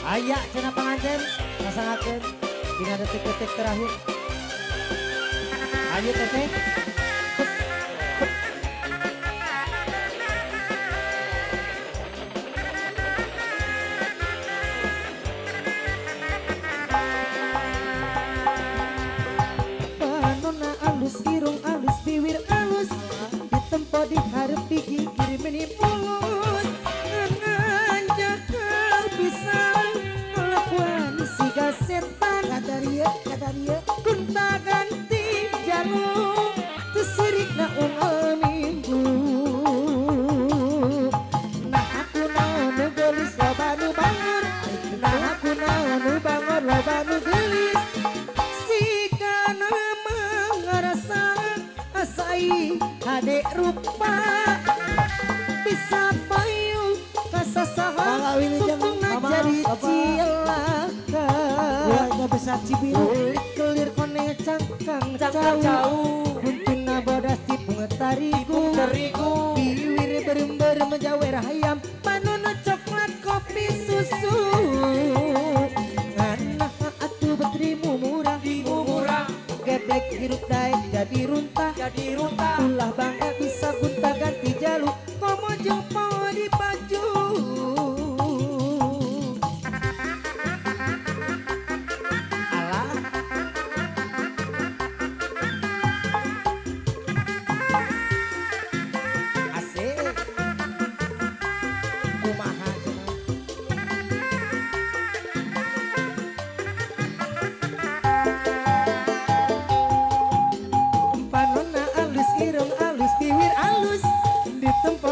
Ayak cenah panganten pasangakeun dina detik-detik terakhir. Ayo teteh. Panona alus irung alus bibir alus ditempo diharap digigir meni mulus nganjakal pisan kelakuan siga setan kata dia kunta ganti jalur tersirik na ungal minggu nah aku naon gelis loba nu bangun nah aku naon nu bangun loba nu gelis adek rupa bisa payu kasasahan tupungna jadi cilaka gak bisa cibiru kelir kone cangkang jauh buntuna bodas tipung tarigu biwir berember menjawer hayam panuna coklat kopi susu anak atuh betrimu murah geblek hirup daek jadi runtah ulah bangga bisa gunta ganti jaluk komo jumpa di baju alah asik kumaha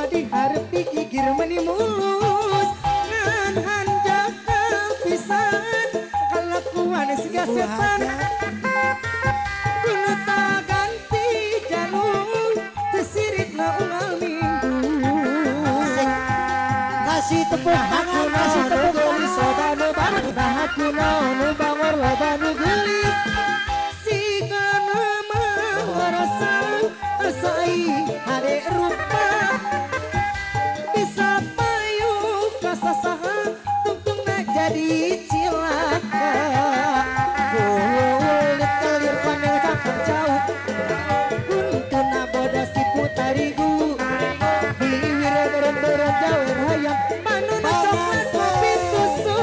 diharap digigir meni mulus ngan hanjakal pisan kelakuan siga setan kuneta ganti jalur tersirit na ungal minggu kasih tepuk tangan kasih tepuk tangan soba nu bangun nah aku nu bangor loba nu gelis siga nama ngerasa asai hade rupa jadi cilaka kulit kelir pandang cakap jauh kuntuna bodas tipu tarigu biwir beren-beren jawer hayam panuna coklat kopi susu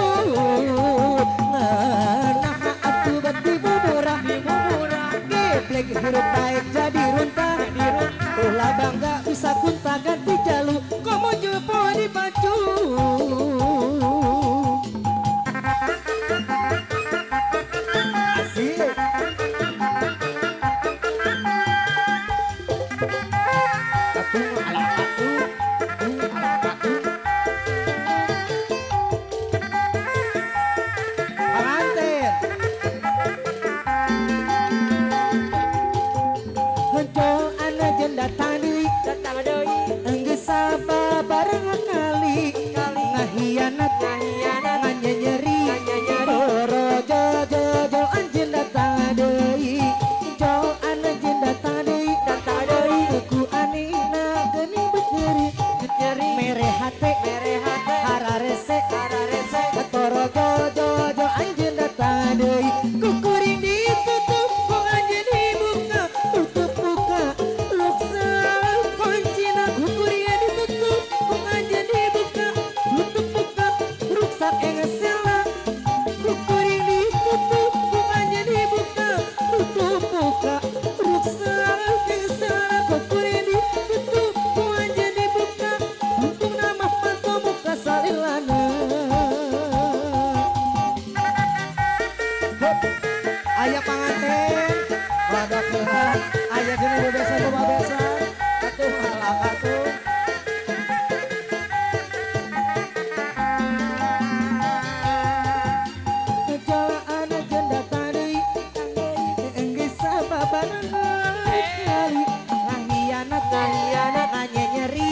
nah atuh beti bumurah geblek hirup baik jadi runtah ulah bangga bisa kunta ganti jalu komo jumpa di baju ayah panganten wadah kehat ayah dina bebesan atuh malah atuh kejalaan jenda tadi enggeus sababaran kali ngahianat anya nyeri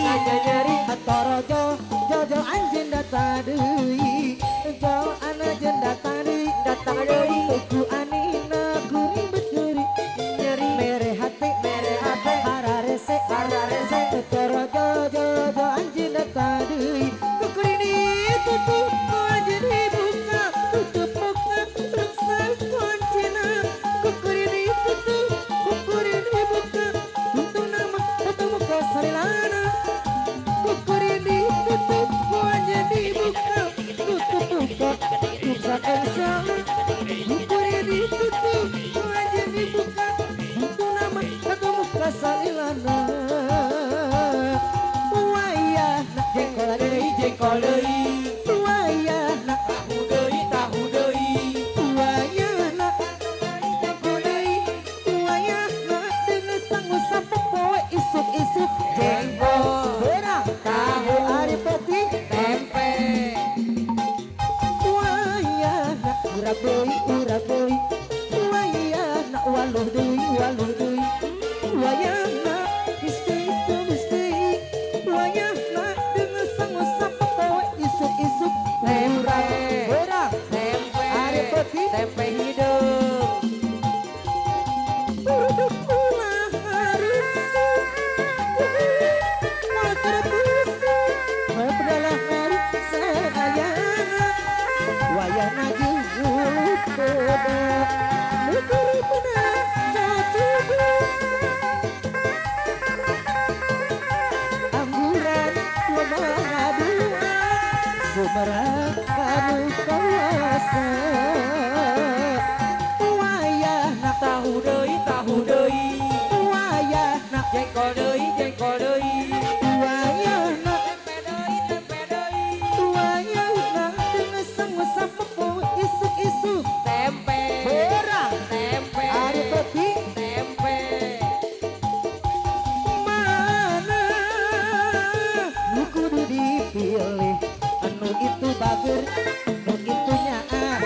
atorojo jojo anjeun data deui jo ana jenda tadi datang deui ku anina kuring beteri nyeri mere hati hararese atorojo jojo anjeun data deui ku kuring ditutup anjeun dibuka deui wayahna tahu deui wayahna jengko deui wayahna dengan sang sapu poe isuk-isuk jengkol berang tahu ari peti tempe wayahna urap deui wayahna waluh deui wayahna mesti wayahna dengan sang sapu poe isuk-isuk berang tempe ari peti tempe hidung Urut ulah harus motor pusing berpedalah hari sayang wayana jenguk beda nukur pernah jatuh angguran lemah sumerang kamu kuasa wayana tahu deui wayana jengkol deui wayana tempe deui wayana dengan sang sapu poe isuk-isuk tempe berang tempe ari peti tempe mana nu kudu dipilih anu itu bager nu itu nyaah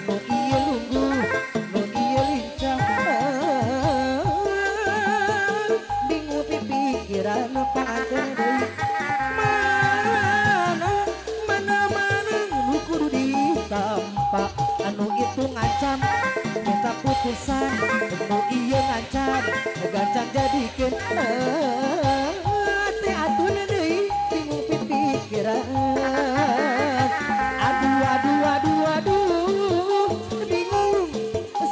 nu ieu lungguh nu ieu lincah bingung pikiran panganten deui mana nu kudu ditampa anu itu ngancam minta putusan nu ieu ngancam gancang jadikeun teh atuna deui bingung pikiran aduh bingung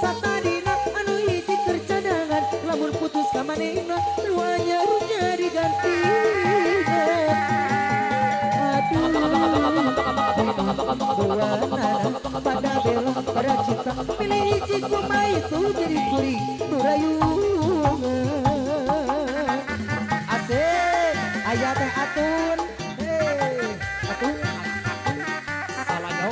satadina anu hiji kercadangan lamun putus ka manehna nu anyarnya diganti pada bela pada cinta pilih hiji kumai itu jadi kuri durayungan asik aya teh atun atun salahnya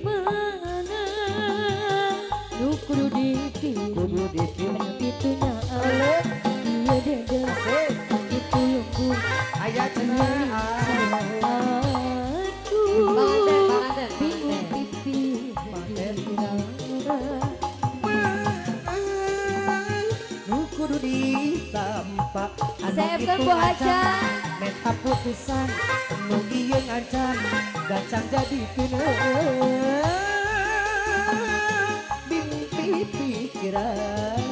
mana nu kudu dipilih itunya ale iya dede itu lungguh aya cenah aduh bingung pipi nu kudu ditampa anu Saya itu bukan Bu Haja. ngancam meta putusan nu ieu ngancam gancang jadikeun bingung pikiran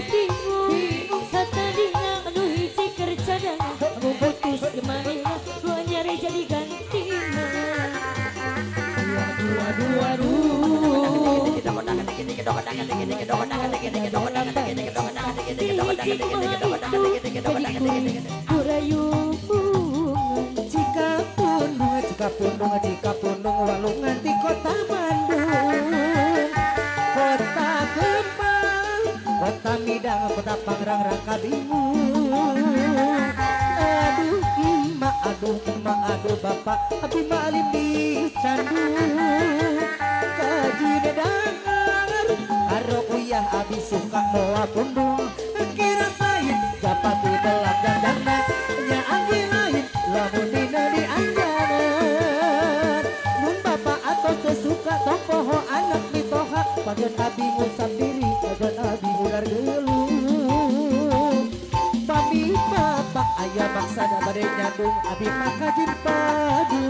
bingung satadina anu hiji kercadangan anu putus kemanehna lu nyari jadi gantina Jika pundung walungan di kota Bandung, kota Gempang, kota Midang, kota Pangrangrang kabingung. Aduh emak, aduh bapak, abi malim di candu. Kaji dedangar, karo uyah abi suka moa pundung. Kira lain, dapat dibelak dan dandan, nya abi lain, lamun dina dianjaran. Mun bapak atau sesuka tokoh anak mitoha, pagen abi ngusap diri, pagen abi ular geluh. Papi bapak ayah maksa da bade nyandung, abi makajin padu.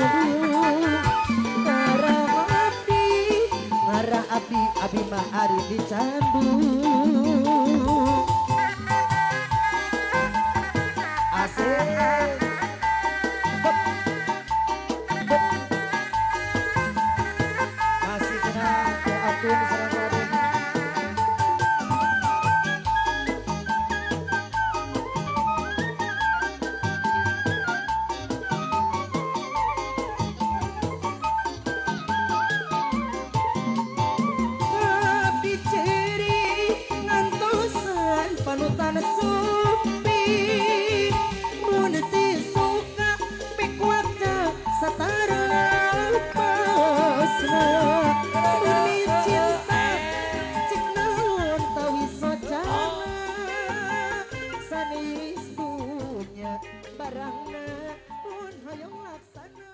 Ngarah abi mah ari dicandu. Asik. Masih kena akun serang Raden. barangna mun hoyong laksana